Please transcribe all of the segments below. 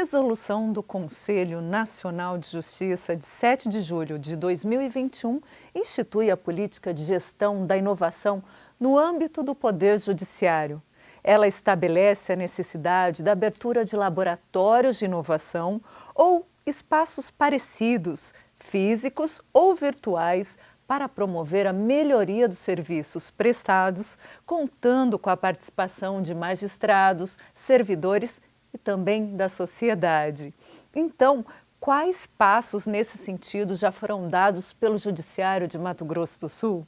resolução do Conselho Nacional de Justiça de 7 de julho de 2021 institui a política de gestão da inovação no âmbito do Poder Judiciário. Ela estabelece a necessidade da abertura de laboratórios de inovação ou espaços parecidos, físicos ou virtuais, para promover a melhoria dos serviços prestados, contando com a participação de magistrados, servidores e também da sociedade. Então, quais passos nesse sentido já foram dados pelo Judiciário de Mato Grosso do Sul?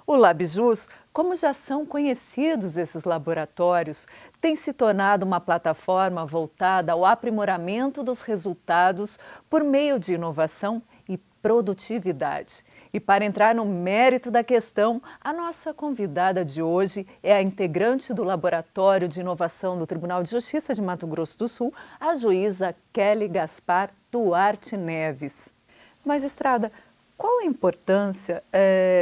O LabJus, como já são conhecidos esses laboratórios, tem se tornado uma plataforma voltada ao aprimoramento dos resultados por meio de inovação e produtividade. E para entrar no mérito da questão, a nossa convidada de hoje é a integrante do Laboratório de Inovação do Tribunal de Justiça de Mato Grosso do Sul, a juíza Kelly Gaspar Duarte Neves. Magistrada, qual a importância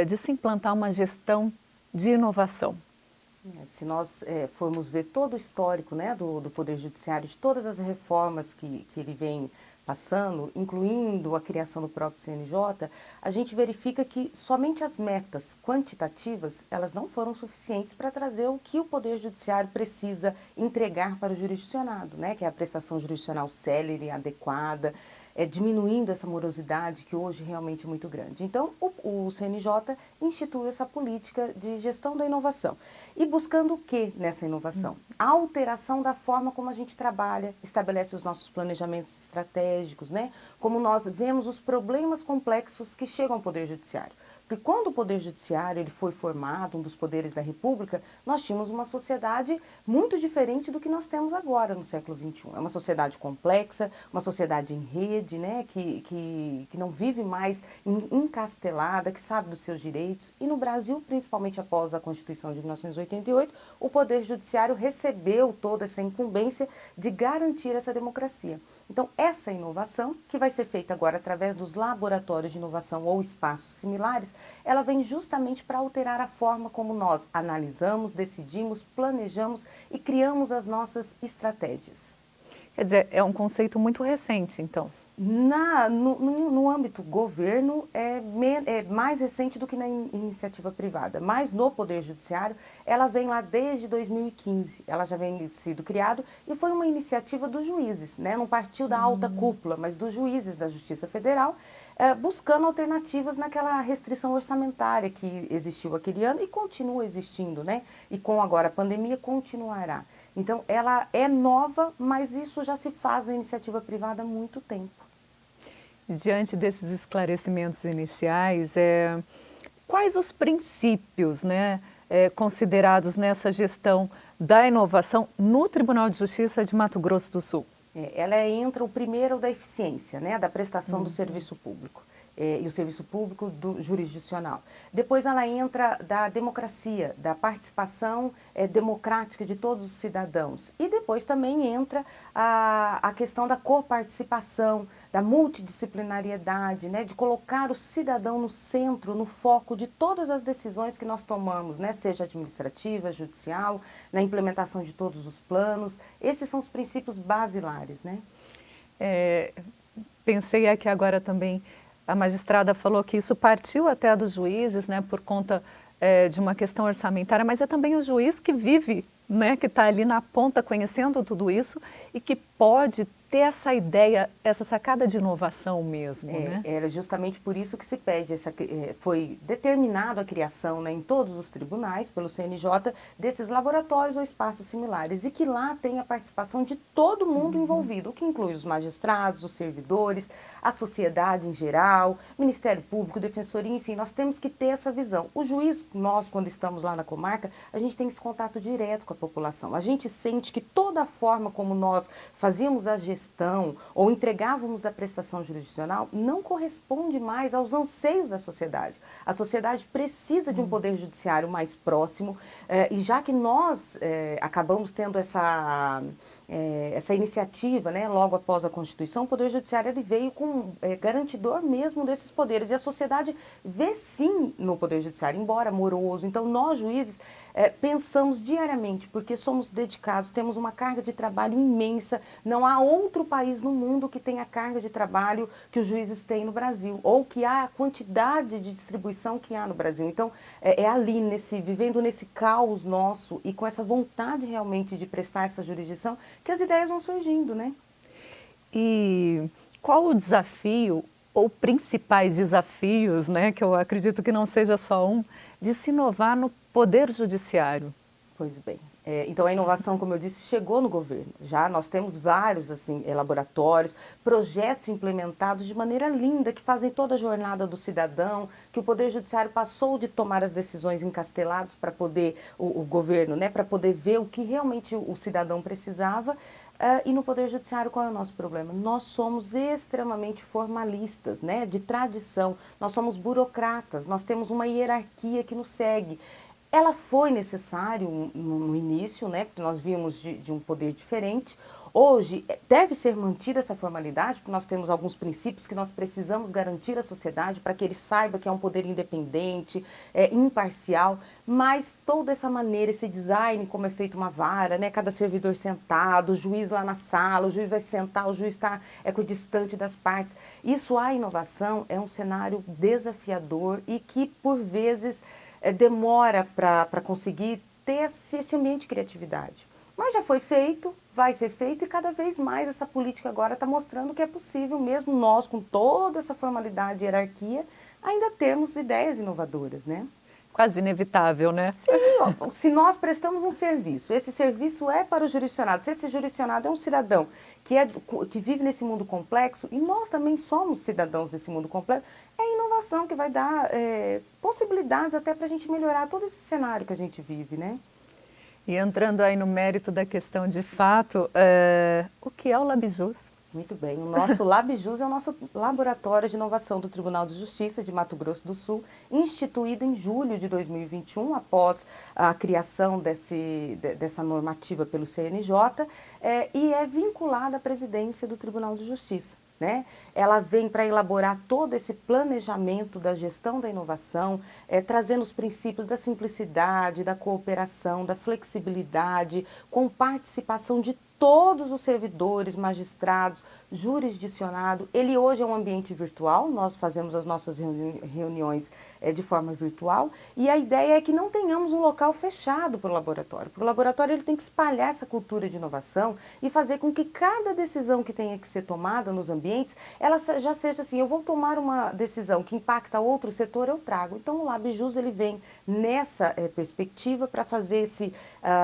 de se implantar uma gestão de inovação? Se nós formos ver todo o histórico, né, do Poder Judiciário, de todas as reformas que ele vem passando, incluindo a criação do próprio CNJ, a gente verifica que somente as metas quantitativas, elas não foram suficientes para trazer o que o Poder Judiciário precisa entregar para o jurisdicionado, né, que é a prestação jurisdicional célere, adequada, diminuindo essa morosidade que hoje realmente é muito grande. Então, o CNJ instituiu essa política de gestão da inovação. E buscando o que nessa inovação? A alteração da forma como a gente trabalha, estabelece os nossos planejamentos estratégicos, né? Como nós vemos os problemas complexos que chegam ao Poder Judiciário. Porque quando o Poder Judiciário ele foi formado, um dos poderes da República, nós tínhamos uma sociedade muito diferente do que nós temos agora no século XXI. É uma sociedade complexa, uma sociedade em rede, né, que não vive mais encastelada, que sabe dos seus direitos. E no Brasil, principalmente após a Constituição de 1988, o Poder Judiciário recebeu toda essa incumbência de garantir essa democracia. Então, essa inovação, que vai ser feita agora através dos laboratórios de inovação ou espaços similares, ela vem justamente para alterar a forma como nós analisamos, decidimos, planejamos e criamos as nossas estratégias. Quer dizer, é um conceito muito recente, então. No âmbito governo, é mais recente do que na iniciativa privada, mas no Poder Judiciário, ela vem lá desde 2015, ela já vem sido criada e foi uma iniciativa dos juízes, né? Não partiu da alta cúpula, mas dos juízes da Justiça Federal, buscando alternativas naquela restrição orçamentária que existiu aquele ano e continua existindo, né? E com agora a pandemia continuará. Então, ela é nova, mas isso já se faz na iniciativa privada há muito tempo. Diante desses esclarecimentos iniciais, quais os princípios, né, considerados nessa gestão da inovação no Tribunal de Justiça de Mato Grosso do Sul? Ela entra o primeiro da eficiência, né, da prestação do serviço público. E o serviço público jurisdicional. Depois ela entra da democracia, da participação democrática de todos os cidadãos. E depois também entra a questão da coparticipação, da multidisciplinariedade, né, de colocar o cidadão no centro, no foco de todas as decisões que nós tomamos, né, seja administrativa, judicial, na implementação de todos os planos. Esses são os princípios basilares, né? Pensei aqui agora também. A magistrada falou que isso partiu até dos juízes, né, por conta de uma questão orçamentária, mas é também o juiz que vive, né, que está ali na ponta conhecendo tudo isso e que pode ter essa ideia, essa sacada de inovação mesmo, né? Era justamente por isso que se pede, foi determinado a criação, né, em todos os tribunais, pelo CNJ, desses laboratórios ou espaços similares, e que lá tem a participação de todo mundo envolvido, o que inclui os magistrados, os servidores, a sociedade em geral, Ministério Público, Defensoria, enfim, nós temos que ter essa visão. O juiz, nós, quando estamos lá na comarca, a gente tem esse contato direto com a população. A gente sente que toda a forma como nós fazíamos a gestão ou entregávamos a prestação jurisdicional não corresponde mais aos anseios da sociedade. A sociedade precisa de um poder judiciário mais próximo e já que nós acabamos tendo essa iniciativa, né, logo após a Constituição, o Poder Judiciário ele veio com garantidor mesmo desses poderes. E a sociedade vê sim no Poder Judiciário, embora moroso. Então, nós juízes pensamos diariamente, porque somos dedicados, temos uma carga de trabalho imensa. Não há outro país no mundo que tenha a carga de trabalho que os juízes têm no Brasil, ou que há a quantidade de distribuição que há no Brasil. Então, ali, vivendo nesse caos nosso e com essa vontade realmente de prestar essa jurisdição, que as ideias vão surgindo, né? E qual o desafio, ou principais desafios, né, que eu acredito que não seja só um, de se inovar no Poder Judiciário? Pois bem. Então, a inovação, como eu disse, chegou no governo. Já nós temos vários assim, laboratórios, projetos implementados de maneira linda, que fazem toda a jornada do cidadão, que o Poder Judiciário passou de tomar as decisões encastelados para poder, o governo, né, para poder ver o que realmente o cidadão precisava. E no Poder Judiciário, qual é o nosso problema? Nós somos extremamente formalistas, né, de tradição, nós somos burocratas, nós temos uma hierarquia que nos segue. Ela foi necessário no início, né, porque nós vimos de um poder diferente. Hoje deve ser mantida essa formalidade, porque nós temos alguns princípios que nós precisamos garantir à sociedade para que ele saiba que é um poder independente, imparcial, mas toda essa maneira, esse design, como é feito uma vara, né, cada servidor sentado, o juiz lá na sala, o juiz vai sentar, o juiz está equidistante das partes. Isso, a inovação, é um cenário desafiador e que, por vezes, demora para conseguir ter esse ambiente de criatividade. Mas já foi feito, vai ser feito e cada vez mais essa política agora está mostrando que é possível, mesmo nós, com toda essa formalidade e hierarquia, ainda termos ideias inovadoras, né? Quase inevitável, né? Sim, ó, se nós prestamos um serviço, esse serviço é para o jurisdicionado, se esse jurisdicionado é um cidadão que vive nesse mundo complexo, e nós também somos cidadãos desse mundo complexo, é a inovação que vai dar possibilidades até para a gente melhorar todo esse cenário que a gente vive, né? E entrando aí no mérito da questão de fato, o que é o LabJus? Muito bem, o nosso LabJus é o nosso laboratório de inovação do Tribunal de Justiça de Mato Grosso do Sul, instituído em julho de 2021, após a criação dessa normativa pelo CNJ, e é vinculada à presidência do Tribunal de Justiça. Né? Ela vem para elaborar todo esse planejamento da gestão da inovação, trazendo os princípios da simplicidade, da cooperação, da flexibilidade, com participação de todos os servidores, magistrados, jurisdicionado. Ele hoje é um ambiente virtual, nós fazemos as nossas reuniões de forma virtual, e a ideia é que não tenhamos um local fechado para o laboratório. Para o laboratório ele tem que espalhar essa cultura de inovação e fazer com que cada decisão que tenha que ser tomada nos ambientes, ela já seja assim, eu vou tomar uma decisão que impacta outro setor, eu trago. Então o LabJus ele vem nessa perspectiva para fazer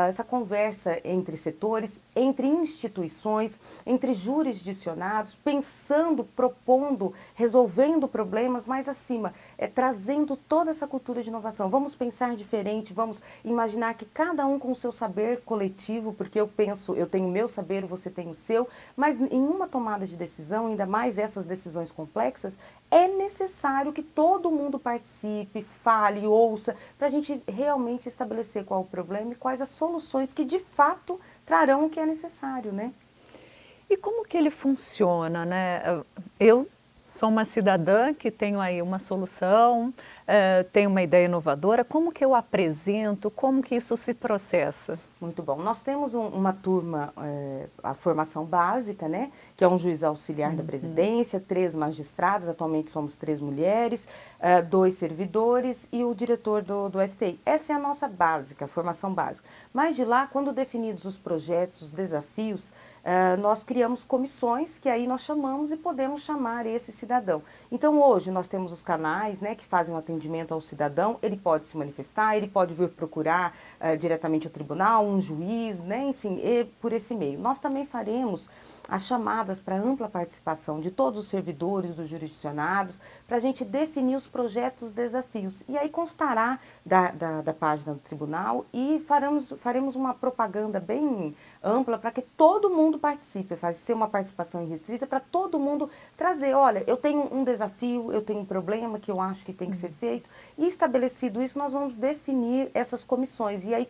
essa conversa entre setores, entre instituições, entre jurisdicionados, pensando, propondo, resolvendo problemas, mas acima, trazendo toda essa cultura de inovação. Vamos pensar diferente, vamos imaginar que cada um com o seu saber coletivo, porque eu penso, eu tenho o meu saber, você tem o seu, mas em uma tomada de decisão, ainda mais essas decisões complexas, é necessário que todo mundo participe, fale, ouça, para a gente realmente estabelecer qual o problema e quais as soluções que de fato trarão o que é necessário, né? E como que ele funciona, né? Eu sou uma cidadã que tenho aí uma solução, tenho uma ideia inovadora, como que eu apresento, como que isso se processa? Muito bom. Nós temos uma turma, a formação básica, né, que é um juiz auxiliar da presidência, 3 magistrados, atualmente somos 3 mulheres, 2 servidores e o diretor do STI. Essa é a nossa básica, a formação básica. Mas de lá, quando definidos os projetos, os desafios, nós criamos comissões que aí nós chamamos e podemos chamar esse cidadão. Então hoje nós temos os canais, né, que fazem um atendimento ao cidadão, ele pode se manifestar, ele pode vir procurar diretamente o tribunal, um juiz, né, enfim, por esse meio. Nós também faremos as chamadas para ampla participação de todos os servidores dos jurisdicionados, para a gente definir os projetos, desafios. E aí constará da página do tribunal e faremos uma propaganda bem ampla para que todo mundo participe, vai ser uma participação irrestrita para todo mundo trazer, olha, eu tenho um desafio, eu tenho um problema que eu acho que tem que ser feito, e estabelecido isso, nós vamos definir essas comissões, e aí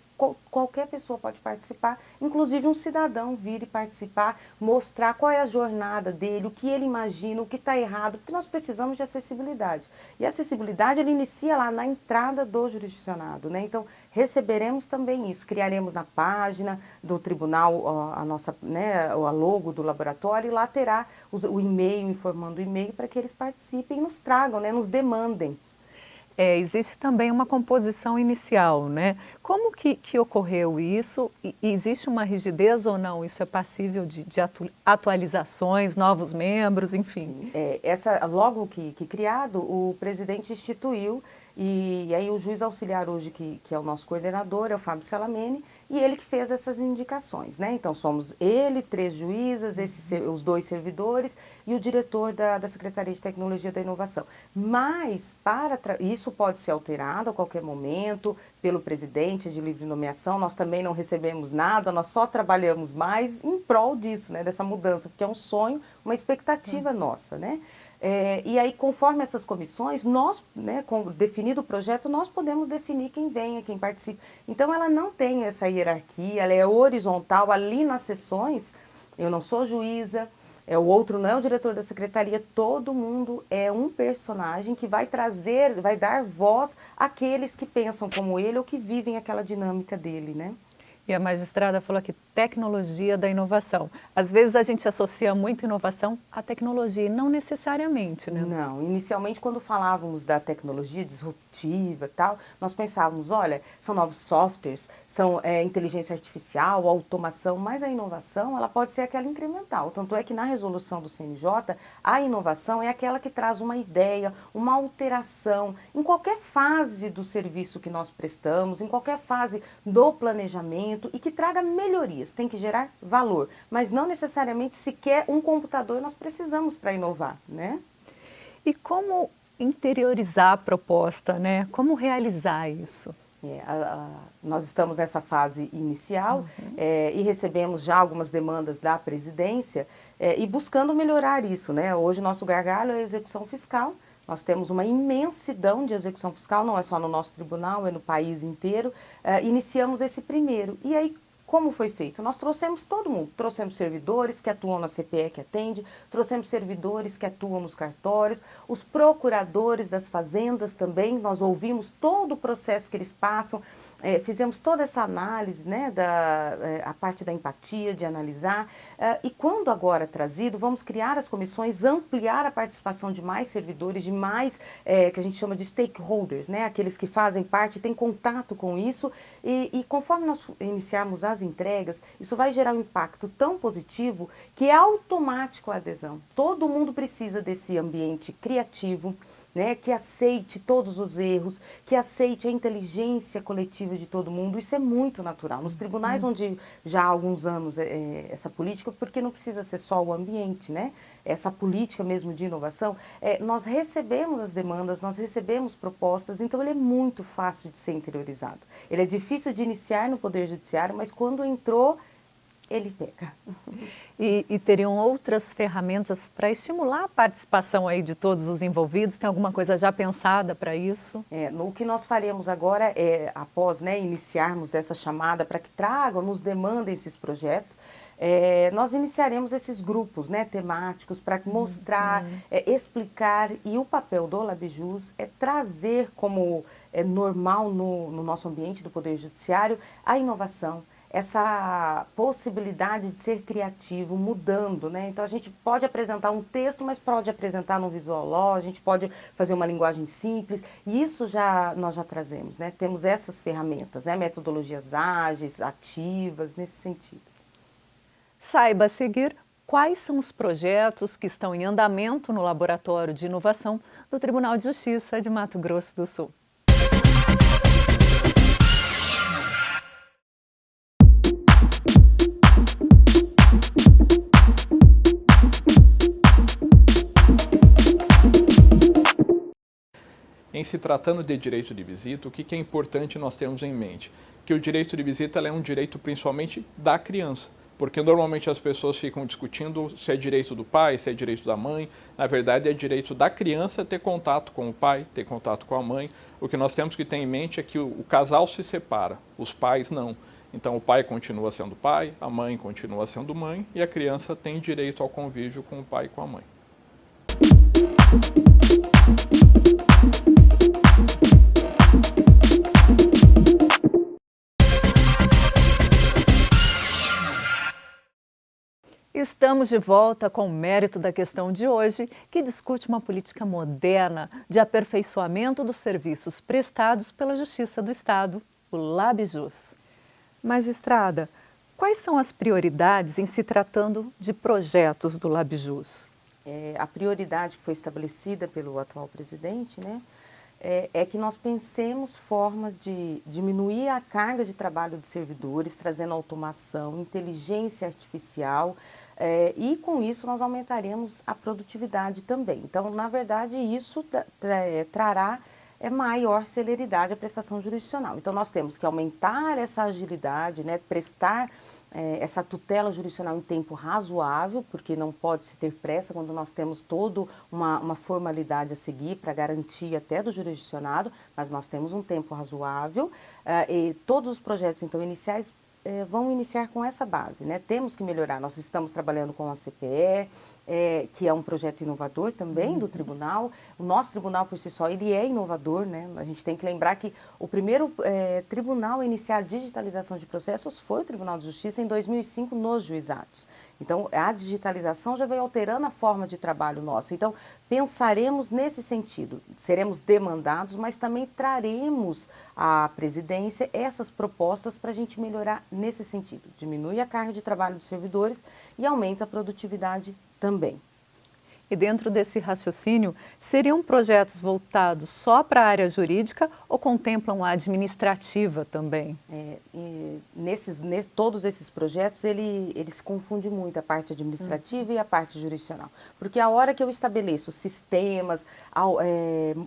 qualquer pessoa pode participar, inclusive um cidadão vir e participar, mostrar qual é a jornada dele, o que ele imagina, o que está errado, porque nós precisamos de acessibilidade. E a acessibilidade, ele inicia lá na entrada do jurisdicionado, né? Então, receberemos também isso, criaremos na página do tribunal a nossa, né, a logo do laboratório, e lá terá o e-mail, informando o e-mail para que eles participem e nos tragam, né, nos demandem. Existe também uma composição inicial, né? Como que ocorreu isso? E existe uma rigidez ou não? Isso é passível de atualizações, novos membros, enfim? Sim, logo que criado, o presidente instituiu, e aí o juiz auxiliar hoje, que é o nosso coordenador, é o Fábio Salamene, e ele que fez essas indicações, né? Então somos ele, 3 juízas, os 2 servidores e o diretor da Secretaria de Tecnologia da Inovação. Mas isso pode ser alterado a qualquer momento pelo presidente de livre nomeação, nós também não recebemos nada, nós só trabalhamos mais em prol disso, né? Dessa mudança, porque é um sonho, uma expectativa nossa, né? E aí, conforme essas comissões, nós, né, definido o projeto, nós podemos definir quem venha, quem participe. Então, ela não tem essa hierarquia, ela é horizontal. Ali nas sessões, eu não sou juíza, o outro não é o diretor da secretaria, todo mundo é um personagem que vai dar voz àqueles que pensam como ele ou que vivem aquela dinâmica dele, né? E a magistrada falou aqui, tecnologia da inovação. Às vezes a gente associa muito inovação à tecnologia, e não necessariamente, né? Não, inicialmente quando falávamos da tecnologia disruptiva e tal, nós pensávamos, olha, são novos softwares, são inteligência artificial, automação, mas a inovação, ela pode ser aquela incremental. Tanto é que na resolução do CNJ, a inovação é aquela que traz uma ideia, uma alteração, em qualquer fase do serviço que nós prestamos, em qualquer fase do planejamento, e que traga melhorias, tem que gerar valor, mas não necessariamente sequer um computador nós precisamos para inovar, né? E como interiorizar a proposta, né? Como realizar isso? Nós estamos nessa fase inicial e recebemos já algumas demandas da presidência e buscando melhorar isso, né? Hoje o nosso gargalo é a execução fiscal. Nós temos uma imensidão de execução fiscal, não é só no nosso tribunal, é no país inteiro. Iniciamos esse primeiro. E aí, como foi feito? Nós trouxemos todo mundo, trouxemos servidores que atuam na CPE que atende, trouxemos servidores que atuam nos cartórios, os procuradores das fazendas também, nós ouvimos todo o processo que eles passam, fizemos toda essa análise, né, a parte da empatia, de analisar, e quando agora trazido, vamos criar as comissões, ampliar a participação de mais servidores, de mais, que a gente chama de stakeholders, né, aqueles que fazem parte, têm contato com isso, e conforme nós iniciarmos as entregas, isso vai gerar um impacto tão positivo que é automático a adesão. Todo mundo precisa desse ambiente criativo, né, que aceite todos os erros, que aceite a inteligência coletiva de todo mundo. Isso é muito natural. Nos tribunais onde já há alguns anos essa política, porque não precisa ser só o ambiente, né? Essa política mesmo de inovação, nós recebemos as demandas, nós recebemos propostas, então ele é muito fácil de ser interiorizado. Ele é difícil de iniciar no Poder Judiciário, mas quando entrou, ele pega. E teriam outras ferramentas para estimular a participação aí de todos os envolvidos? Tem alguma coisa já pensada para isso? O que nós faremos agora após, né, iniciarmos essa chamada para que tragam, nos demandem esses projetos, nós iniciaremos esses grupos, né, temáticos para mostrar, explicar, e o papel do LabJus é trazer como normal no nosso ambiente do Poder Judiciário a inovação, essa possibilidade de ser criativo, mudando, né? Então a gente pode apresentar um texto, mas pode apresentar no visual law, a gente pode fazer uma linguagem simples, e isso nós já trazemos, né? Temos essas ferramentas, né? Metodologias ágeis, ativas, nesse sentido. Saiba a seguir quais são os projetos que estão em andamento no Laboratório de Inovação do Tribunal de Justiça de Mato Grosso do Sul. Em se tratando de direito de visita, o que é importante nós termos em mente? Que o direito de visita é um direito principalmente da criança. Porque normalmente as pessoas ficam discutindo se é direito do pai, se é direito da mãe. Na verdade, é direito da criança ter contato com o pai, ter contato com a mãe. O que nós temos que ter em mente é que o casal se separa, os pais não. Então, o pai continua sendo pai, a mãe continua sendo mãe e a criança tem direito ao convívio com o pai e com a mãe. Estamos de volta com o mérito da questão de hoje, que discute uma política moderna de aperfeiçoamento dos serviços prestados pela Justiça do Estado, o LabJus. Magistrada, quais são as prioridades em se tratando de projetos do LabJus? A prioridade que foi estabelecida pelo atual presidente, né, é que nós pensemos formas de diminuir a carga de trabalho dos servidores, trazendo automação, inteligência artificial, e com isso nós aumentaremos a produtividade também. Então, na verdade, isso trará maior celeridade à prestação jurisdicional. Então, nós temos que aumentar essa agilidade, né, prestar essa tutela jurisdicional em tempo razoável, porque não pode se ter pressa quando nós temos toda uma formalidade a seguir para garantia até do jurisdicionado, mas nós temos um tempo razoável e todos os projetos, então, iniciais vão iniciar com essa base, né? Temos que melhorar, nós estamos trabalhando com a CPE, que é um projeto inovador também do tribunal. O nosso tribunal, por si só, ele é inovador, né? A gente tem que lembrar que o primeiro tribunal a iniciar a digitalização de processos foi o Tribunal de Justiça em 2005 nos juizados. Então, a digitalização já veio alterando a forma de trabalho nossa. Então, pensaremos nesse sentido. Seremos demandados, mas também traremos à presidência essas propostas para a gente melhorar nesse sentido. Diminui a carga de trabalho dos servidores e aumenta a produtividade também. E dentro desse raciocínio, seriam projetos voltados só para a área jurídica ou contemplam a administrativa também? Todos esses projetos, eles confundem muito a parte administrativa e a parte jurisdicional. Porque a hora que eu estabeleço sistemas,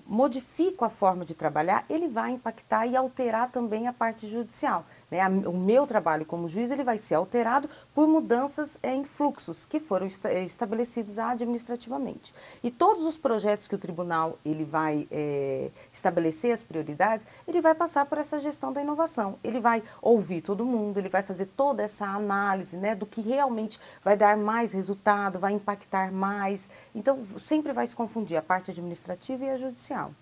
modifico a forma de trabalhar, ele vai impactar e alterar também a parte judicial. Né? O meu trabalho como juiz ele vai ser alterado por mudanças em fluxos que foram estabelecidos administrativamente. E todos os projetos que o tribunal ele vai estabelecer as prioridades, ele vai passar por essa gestão da inovação. Ele vai ouvir todo mundo, ele vai fazer toda essa análise, né, do que realmente vai dar mais resultado, vai impactar mais. Então, sempre vai se confundir a parte administrativa e a judicial.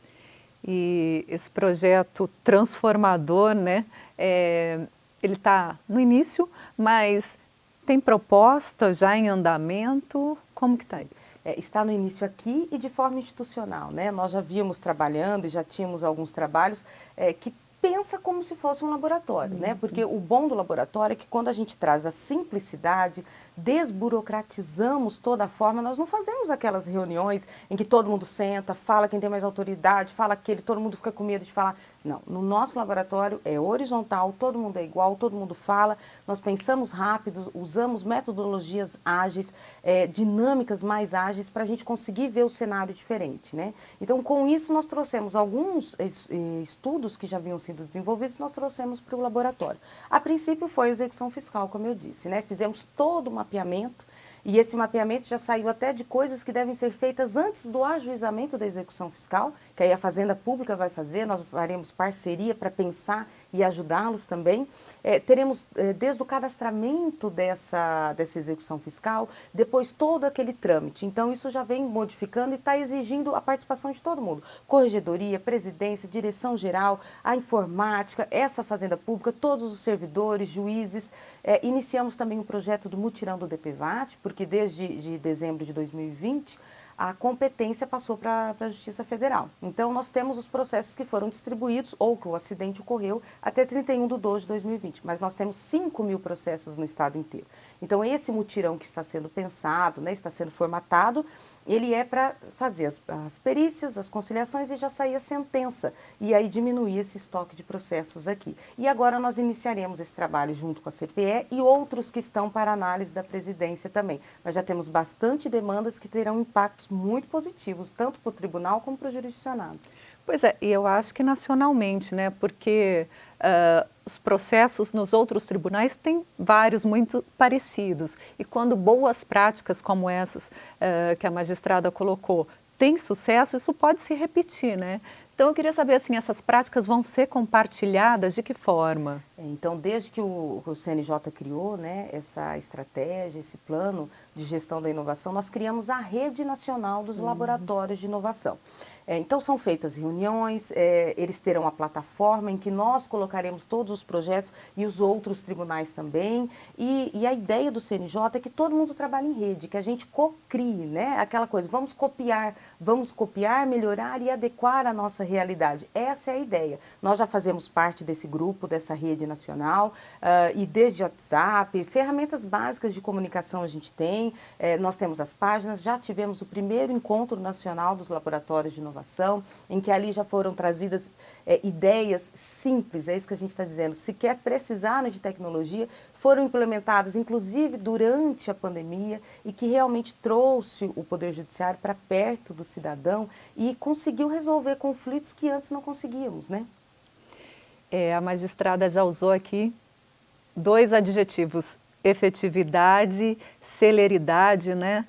E esse projeto transformador, né, ele está no início, mas tem proposta já em andamento? Como que está isso? Está no início aqui e de forma institucional, né? Nós já víamos trabalhando e já tínhamos alguns trabalhos que pensa como se fosse um laboratório, né? Porque o bom do laboratório é que quando a gente traz a simplicidade, desburocratizamos toda a forma, nós não fazemos aquelas reuniões em que todo mundo senta, fala quem tem mais autoridade, fala aquele, todo mundo fica com medo de falar. Não, no nosso laboratório é horizontal, todo mundo é igual, todo mundo fala, nós pensamos rápido, usamos metodologias ágeis, dinâmicas mais ágeis para a gente conseguir ver o cenário diferente, né? Então, com isso, nós trouxemos alguns estudos que já haviam sido desenvolvidos, nós trouxemos para o laboratório. A princípio foi a execução fiscal, como eu disse, né? Fizemos todo o mapeamento, e esse mapeamento já saiu até de coisas que devem ser feitas antes do ajuizamento da execução fiscal, que aí a Fazenda Pública vai fazer, nós faremos parceria para pensar e ajudá-los também. Teremos desde o cadastramento dessa execução fiscal, depois todo aquele trâmite. Então, isso já vem modificando e está exigindo a participação de todo mundo. Corregedoria, presidência, direção geral, a informática, essa Fazenda Pública, todos os servidores, juízes. Iniciamos também o projeto do mutirão do DPVAT, porque desde dezembro de 2020, a competência passou para a Justiça Federal. Então, nós temos os processos que foram distribuídos ou que o acidente ocorreu até 31/12/2020, mas nós temos 5.000 processos no estado inteiro. Então, esse mutirão que está sendo pensado, né, está sendo formatado, ele é para fazer as perícias, as conciliações e já sair a sentença, e aí diminuir esse estoque de processos aqui. E agora nós iniciaremos esse trabalho junto com a CPE e outros que estão para análise da presidência também. Nós já temos bastante demandas que terão impactos muito positivos, tanto para o tribunal como para os jurisdicionados. Pois é, e eu acho que nacionalmente, né, porque os processos nos outros tribunais têm vários muito parecidos. E quando boas práticas como essas que a magistrada colocou têm sucesso, isso pode se repetir, né? Então eu queria saber, assim, essas práticas vão ser compartilhadas de que forma? Então, desde que o CNJ criou, né, essa estratégia, esse plano de gestão da inovação, nós criamos a Rede Nacional dos Laboratórios de Inovação. Então, são feitas reuniões, eles terão a plataforma em que nós colocaremos todos os projetos e os outros tribunais também. E a ideia do CNJ é que todo mundo trabalhe em rede, que a gente cocrie, né, aquela coisa, vamos copiar, melhorar e adequar a nossa realidade. Essa é a ideia. Nós já fazemos parte desse grupo, dessa rede nacional, e desde WhatsApp, ferramentas básicas de comunicação a gente tem, nós temos as páginas, já tivemos o primeiro encontro nacional dos laboratórios de inovação, em que ali já foram trazidas ideias simples, é isso que a gente está dizendo, sequer precisaram de tecnologia, foram implementadas inclusive durante a pandemia e que realmente trouxe o Poder Judiciário para perto do cidadão e conseguiu resolver conflitos que antes não conseguíamos, né? A magistrada já usou aqui 2 adjetivos, efetividade, celeridade, né?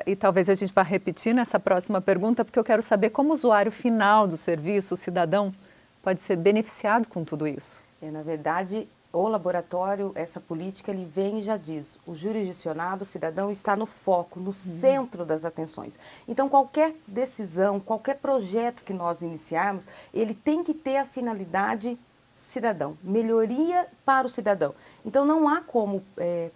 E talvez a gente vá repetir nessa próxima pergunta, porque eu quero saber como o usuário final do serviço, o cidadão, pode ser beneficiado com tudo isso. Na verdade, o laboratório, essa política, ele vem e já diz, o jurisdicionado, o cidadão está no foco, no centro das atenções. Então, qualquer decisão, qualquer projeto que nós iniciarmos, ele tem que ter a finalidade cidadão, melhoria para o cidadão. Então, não há como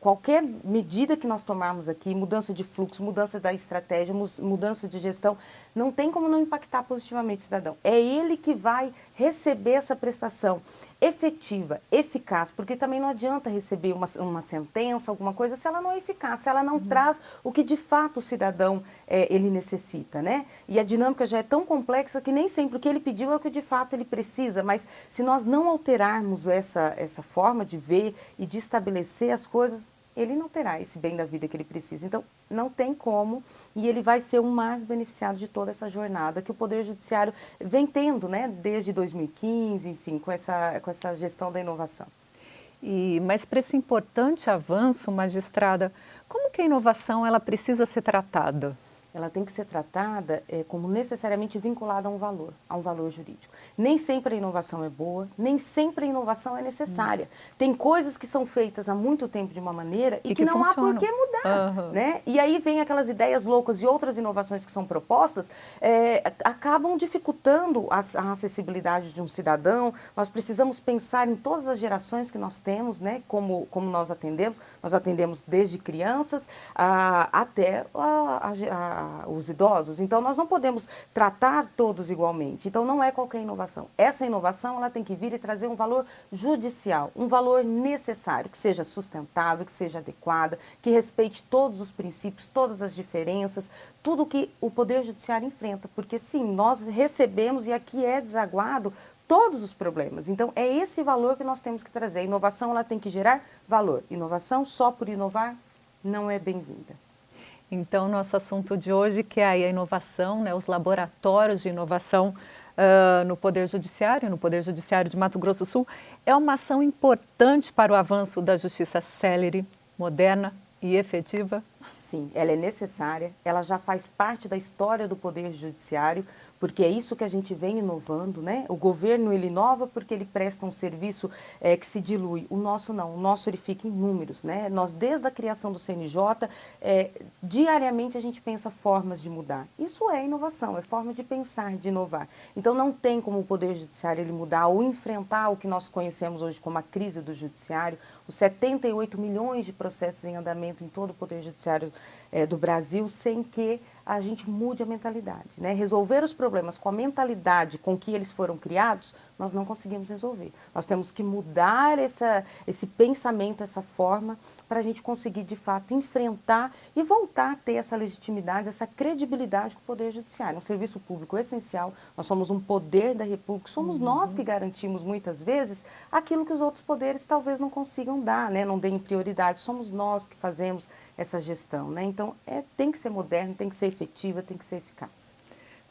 qualquer medida que nós tomarmos aqui, mudança de fluxo, mudança da estratégia, mudança de gestão, não tem como não impactar positivamente o cidadão. É ele que vai receber essa prestação efetiva, eficaz, porque também não adianta receber uma sentença, alguma coisa, se ela não é eficaz, se ela não traz o que de fato o cidadão ele necessita, né? E a dinâmica já é tão complexa que nem sempre o que ele pediu é o que de fato ele precisa, mas se nós não alterarmos essa forma de ver e de estabelecer as coisas, ele não terá esse bem da vida que ele precisa. Então, não tem como, e ele vai ser o mais beneficiado de toda essa jornada que o Poder Judiciário vem tendo, né, desde 2015, enfim, com essa gestão da inovação. Mas para esse importante avanço, magistrada, como que a inovação ela precisa ser tratada? Ela tem que ser tratada como necessariamente vinculada a um valor jurídico. Nem sempre a inovação é boa, nem sempre a inovação é necessária. Tem coisas que são feitas há muito tempo de uma maneira e que não funcionam. há por que mudar. Né? E aí vem aquelas ideias loucas e outras inovações que são propostas, acabam dificultando a acessibilidade de um cidadão. Nós precisamos pensar em todas as gerações que nós temos, né? Como nós atendemos. Nós atendemos desde crianças até os idosos, então nós não podemos tratar todos igualmente, então não é qualquer inovação. Essa inovação ela tem que vir e trazer um valor judicial, um valor necessário, que seja sustentável, que seja adequada, que respeite todos os princípios, todas as diferenças, tudo que o Poder Judiciário enfrenta, porque sim, nós recebemos e aqui é desaguado todos os problemas. Então é esse valor que nós temos que trazer. A inovação ela tem que gerar valor. Inovação só por inovar não é bem-vinda. Então, nosso assunto de hoje, que é a inovação, né, os laboratórios de inovação no Poder Judiciário de Mato Grosso do Sul, é uma ação importante para o avanço da justiça célere, moderna e efetiva? Sim, ela é necessária, ela já faz parte da história do Poder Judiciário, porque é isso que a gente vem inovando, né? O governo, ele inova porque ele presta um serviço que se dilui. O nosso não, o nosso ele fica em números, né? Nós, desde a criação do CNJ, diariamente a gente pensa formas de mudar. Isso é inovação, é forma de pensar, de inovar. Então não tem como o Poder Judiciário ele mudar ou enfrentar o que nós conhecemos hoje como a crise do Judiciário, os 78 milhões de processos em andamento em todo o Poder Judiciário do Brasil, sem que a gente mude a mentalidade, né? Resolver os problemas com a mentalidade com que eles foram criados, nós não conseguimos resolver. Nós temos que mudar esse pensamento, essa forma, para a gente conseguir, de fato, enfrentar e voltar a ter essa legitimidade, essa credibilidade com o Poder Judiciário. Um serviço público essencial, nós somos um poder da República, somos nós que garantimos, muitas vezes, aquilo que os outros poderes talvez não consigam dar, né? Não deem prioridade, somos nós que fazemos essa gestão, né? Então, tem que ser moderno, tem que ser efetiva, tem que ser eficaz.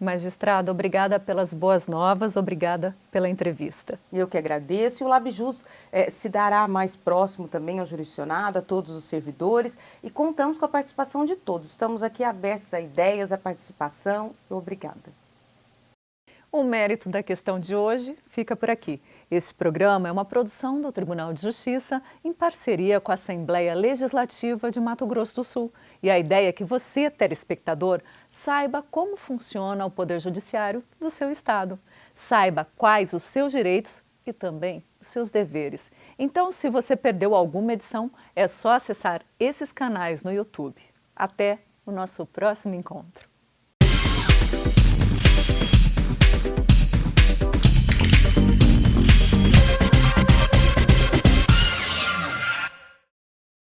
Magistrada, obrigada pelas boas novas, obrigada pela entrevista. Eu que agradeço. E o LabJus se dará mais próximo também ao jurisdicionado, a todos os servidores, e contamos com a participação de todos. Estamos aqui abertos a ideias, a participação. Obrigada. O mérito da questão de hoje fica por aqui. Este programa é uma produção do Tribunal de Justiça em parceria com a Assembleia Legislativa de Mato Grosso do Sul. E a ideia é que você, telespectador, saiba como funciona o Poder Judiciário do seu estado. Saiba quais os seus direitos e também os seus deveres. Então, se você perdeu alguma edição, é só acessar esses canais no YouTube. Até o nosso próximo encontro.